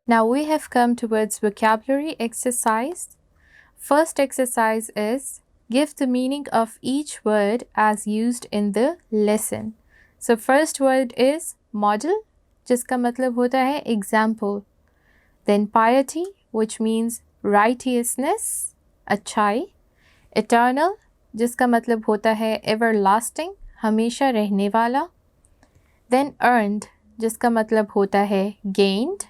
Now we have come towards vocabulary exercise. First exercise is give the meaning of each word as used in the lesson. So first word is model, जिसका मतलब होता है example. Then piety, which means righteousness, अच्छाई. Eternal, जिसका मतलब होता है everlasting, हमेशा रहने वाला. Then earned, जिसका मतलब होता है gained.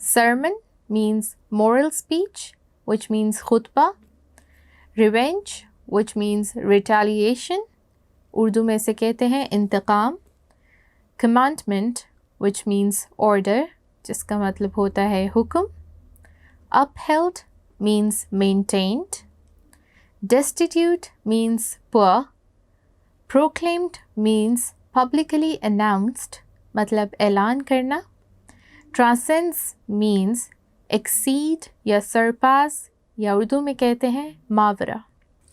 Sermon means moral speech, which means khutbah. Revenge, which means retaliation, Urdu में से कहते हैं इंतकाम. Commandment, which means order, जिसका मतलब होता है हुक्म. Upheld means maintained. Destitute means poor. Proclaimed means publicly announced, मतलब ऐलान करना. Transcends means exceed या surpass या उर्दू में कहते हैं मावरा.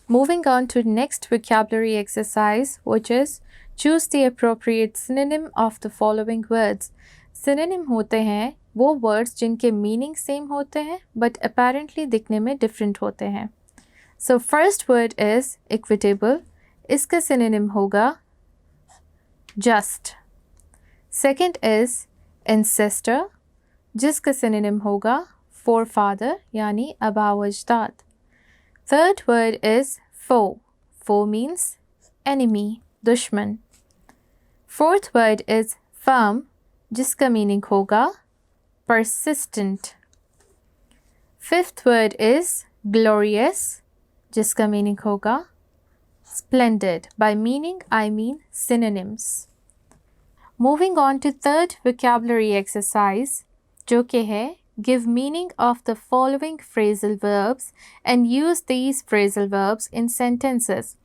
Moving on to next vocabulary exercise, which is choose the appropriate synonym of the following words. Synonym होते हैं वो words जिनके meaning same होते हैं but apparently दिखने में different होते हैं. So first word is equitable. इसका synonym होगा just. Second is ancestor, जिसका synonym होगा forefather यानी आबा व अजदाद. Third word is foe. Foe means enemy, दुश्मन. Fourth word is firm, जिसका meaning होगा persistent. Fifth word is glorious, जिसका meaning होगा splendid. By meaning, I mean synonyms. Moving on to third vocabulary exercise, जो कि है give meaning of the following phrasal verbs and use these phrasal verbs in sentences.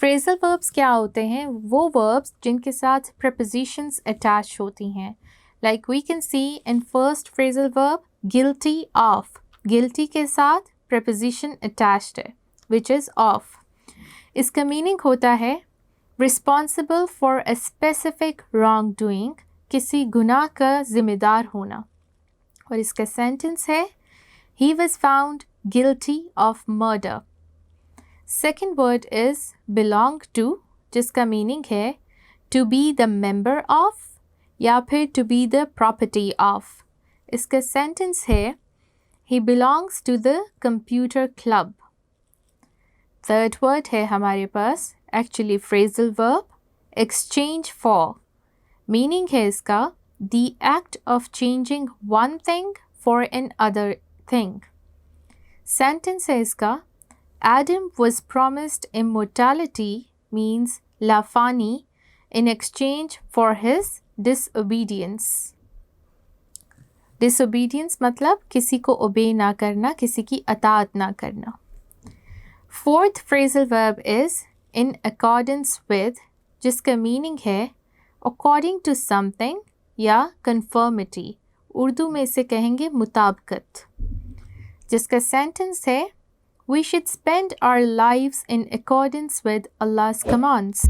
Phrasal verbs क्या होते हैं? वो verbs जिनके साथ prepositions attached होती हैं. Like we can see in first phrasal verb guilty of. Guilty के साथ preposition attached है, which is of. इसका meaning होता है responsible for a specific wrongdoing, किसी गुनाह का जिम्मेदार होना. और इसका sentence है he was found guilty of murder. Second word is belong to, जिसका meaning है to be the member of या फिर to be the property of. इसका sentence है he belongs to the computer club. Third word है हमारे पास actually phrasal verb exchange for. Meaning है इसका the act of changing one thing for another thing. Sentence है इसका Adam was promised immortality means lafani in exchange for his disobedience. Disobedience मतलब किसी को obey ना करना, किसी की अताअत ना करना. Fourth phrasal verb is in accordance with, जिसका meaning है according to something या conformity. उर्दू में इसे कहेंगे मुताबिकत. जिसका sentence है we should spend our lives in accordance with Allah's commands.